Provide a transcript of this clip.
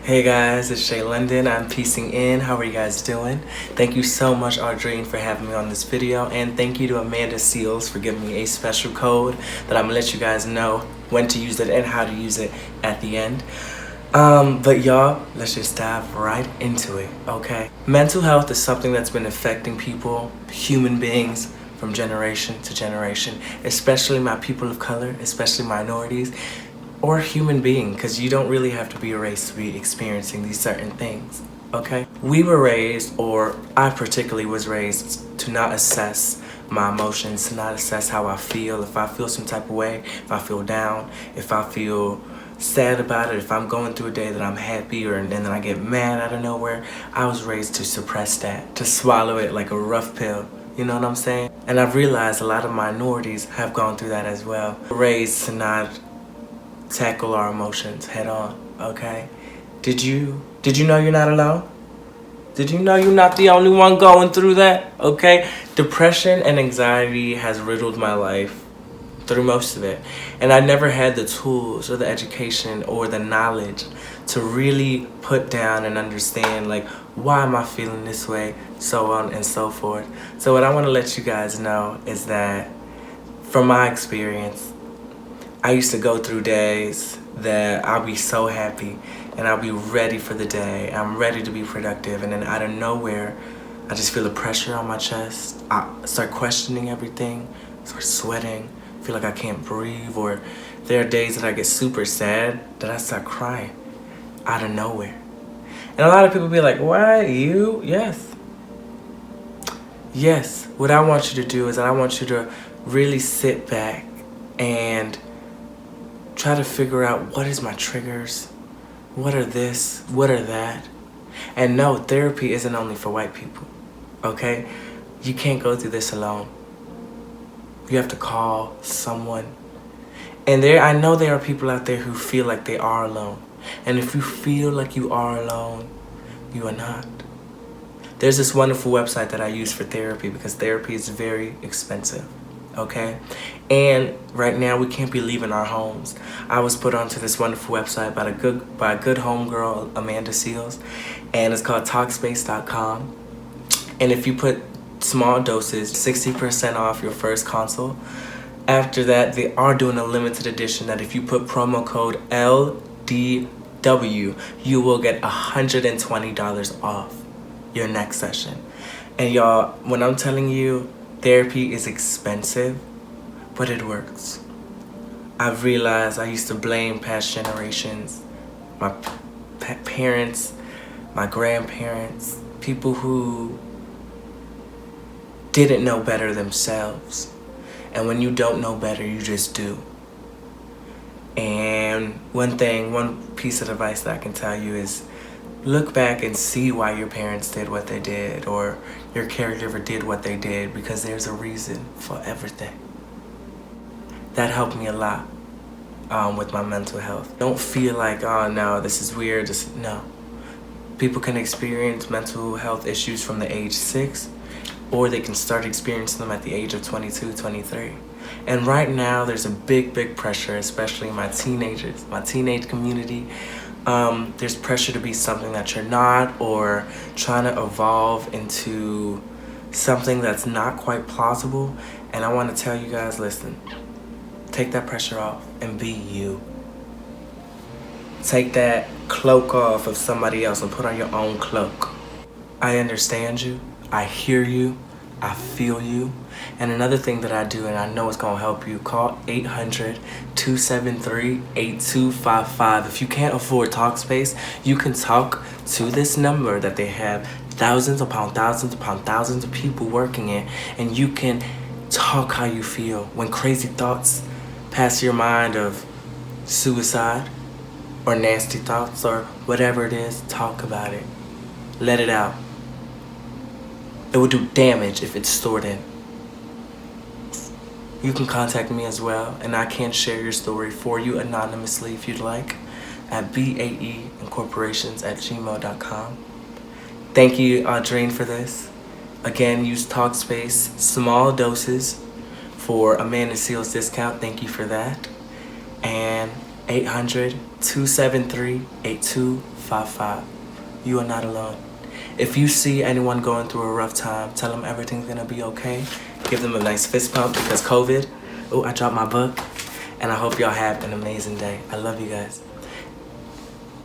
Hey guys, it's Shay London. I'm piecing in. How are you guys doing? Thank you so much, Aldriene, for having me on this video, and thank you to Amanda Seals for giving me a special code that I'm gonna let you guys know when to use it and how to use it at the end. But y'all, let's just dive right into it, okay? Mental health is something that's been affecting people, human beings, from generation to generation, especially my people of color, especially minorities, or human being, because you don't really have to be a race to be experiencing these certain things, okay? We were raised, or I particularly was raised, to not assess my emotions, to not assess how I feel. If I feel some type of way, if I feel down, if I feel sad about it, if I'm going through a day that I'm happy and then I get mad out of nowhere, I was raised to suppress that, to swallow it like a rough pill. You know what I'm saying? And I've realized a lot of minorities have gone through that as well. Raised to not tackle our emotions head on, okay? Did you know you're not alone? Did you know you're not the only one going through that, okay? Depression and anxiety has riddled my life through most of it. And I never had the tools or the education or the knowledge to really put down and understand, like, why am I feeling this way, so on and so forth. So what I want to let you guys know is that from my experience, I used to go through days that I'll be so happy and I'll be ready for the day. I'm ready to be productive, and then out of nowhere, I just feel the pressure on my chest. I start questioning everything, start sweating, feel like I can't breathe, or there are days that I get super sad that I start crying out of nowhere. And a lot of people be like, why, you? Yes. Yes, what I want you to do is I want you to really sit back and try to figure out, what is my triggers? What are this? What are that? And no, therapy isn't only for white people, okay? You can't go through this alone. You have to call someone. And I know there are people out there who feel like they are alone. And if you feel like you are alone, you are not. There's this wonderful website that I use for therapy, because therapy is very expensive, okay? And right now we can't be leaving our homes. I was put onto this wonderful website by a good homegirl, Amanda Seals, and it's called Talkspace.com. And if you put small doses, 60% off your first consult. After that, they are doing a limited edition that if you put promo code LDW, you will get $120 off your next session. And y'all, when I'm telling you, therapy is expensive, but it works. I've realized I used to blame past generations, my parents, my grandparents, people who didn't know better themselves. And when you don't know better, you just do. And one piece of advice that I can tell you is, look back and see why your parents did what they did, or your caregiver did what they did, because there's a reason for everything. That helped me a lot with my mental health. Don't feel like, oh no, this is weird. No. People can experience mental health issues from the age 6, or they can start experiencing them at the age of 22, 23. And right now, there's a big pressure, especially my teenagers, my teenage community. There's pressure to be something that you're not, or trying to evolve into something that's not quite plausible. And I want to tell you guys, listen, take that pressure off and be you. Take that cloak off of somebody else and put on your own cloak. I understand you. I hear you. I feel you. And another thing that I do, and I know it's going to help you, call 800-273-8255. If you can't afford Talkspace, you can talk to this number that they have thousands upon thousands upon thousands of people working in, and you can talk how you feel. When crazy thoughts pass your mind of suicide or nasty thoughts or whatever it is, talk about it. Let it out. It will do damage if it's stored in. You can contact me as well, and I can share your story for you anonymously if you'd like at baeincorporations@gmail.com. Thank you, Aldriene, for this. Again, use Talkspace, small doses, for Amanda Seals discount. Thank you for that. And 800-273-8255. 855. You are not alone. If you see anyone going through a rough time, tell them everything's gonna be okay. Give them a nice fist pump because COVID. Oh, I dropped my book. And I hope y'all have an amazing day. I love you guys.